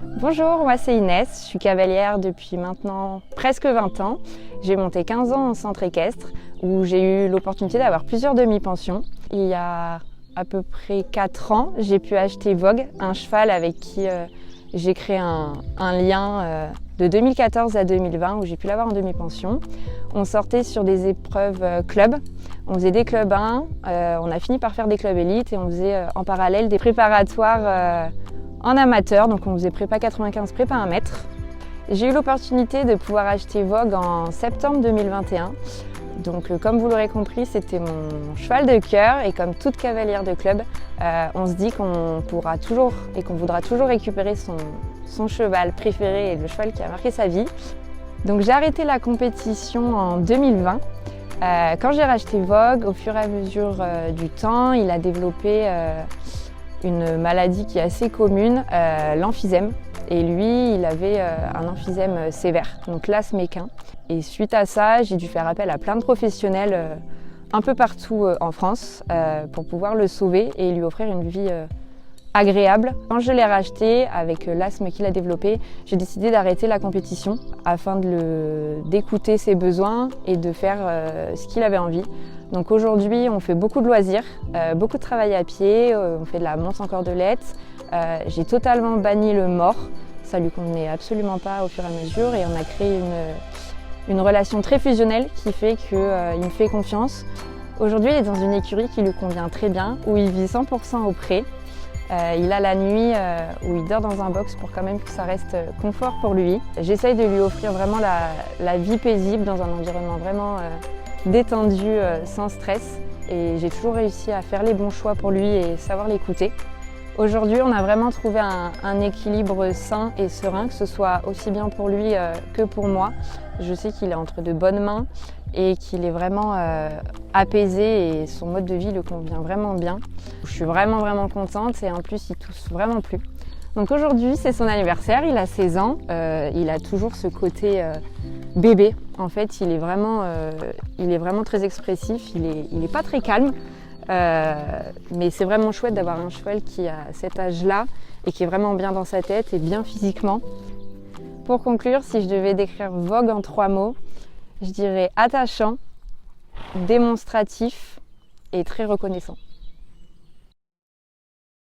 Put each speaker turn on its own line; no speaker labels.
Bonjour, moi c'est Inès, je suis cavalière depuis maintenant presque 20 ans. J'ai monté 15 ans en centre équestre où j'ai eu l'opportunité d'avoir plusieurs demi-pensions. Il y a à peu près 4 ans, j'ai pu acheter Vogue, un cheval avec qui j'ai créé un lien de 2014 à 2020 où j'ai pu l'avoir en demi-pension. On sortait sur des épreuves club, on faisait des clubs 1, on a fini par faire des clubs élites et on faisait en parallèle des préparatoires en amateur, donc on faisait prépa 95, prépa 1 mètre. J'ai eu l'opportunité de pouvoir acheter Vogue en septembre 2021. Donc comme vous l'aurez compris, c'était mon cheval de cœur et comme toute cavalière de club, on se dit qu'on pourra toujours et qu'on voudra toujours récupérer son cheval préféré et le cheval qui a marqué sa vie. Donc j'ai arrêté la compétition en 2020. Quand j'ai racheté Vogue, au fur et à mesure du temps, il a développé une maladie qui est assez commune, l'emphysème. Et lui, il avait un emphysème sévère, donc l'asthme équin. Et suite à ça, j'ai dû faire appel à plein de professionnels un peu partout en France pour pouvoir le sauver et lui offrir une vie agréable. Quand je l'ai racheté, avec l'asthme qu'il a développé, j'ai décidé d'arrêter la compétition afin d'écouter ses besoins et de faire ce qu'il avait envie. Donc aujourd'hui, on fait beaucoup de loisirs, beaucoup de travail à pied, on fait de la monte en cordelette. J'ai totalement banni le mort, ça lui convenait absolument pas au fur et à mesure et on a créé une relation très fusionnelle qui fait qu'il me fait confiance. Aujourd'hui, il est dans une écurie qui lui convient très bien, où il vit 100% au pré. Il a la nuit où il dort dans un box pour quand même que ça reste confort pour lui. J'essaye de lui offrir vraiment la vie paisible dans un environnement vraiment détendu, sans stress. Et j'ai toujours réussi à faire les bons choix pour lui et savoir l'écouter. Aujourd'hui, on a vraiment trouvé un équilibre sain et serein, que ce soit aussi bien pour lui que pour moi. Je sais qu'il est entre de bonnes mains et qu'il est vraiment apaisé et son mode de vie lui convient vraiment bien. Je suis vraiment contente et en plus, il tousse vraiment plus. Donc aujourd'hui, c'est son anniversaire, il a 16 ans. Il a toujours ce côté bébé. En fait, il est vraiment très expressif, il est pas très calme. Mais c'est vraiment chouette d'avoir un cheval qui a cet âge-là et qui est vraiment bien dans sa tête et bien physiquement. Pour conclure, si je devais décrire Vogue en 3 mots, je dirais attachant, démonstratif et très reconnaissant.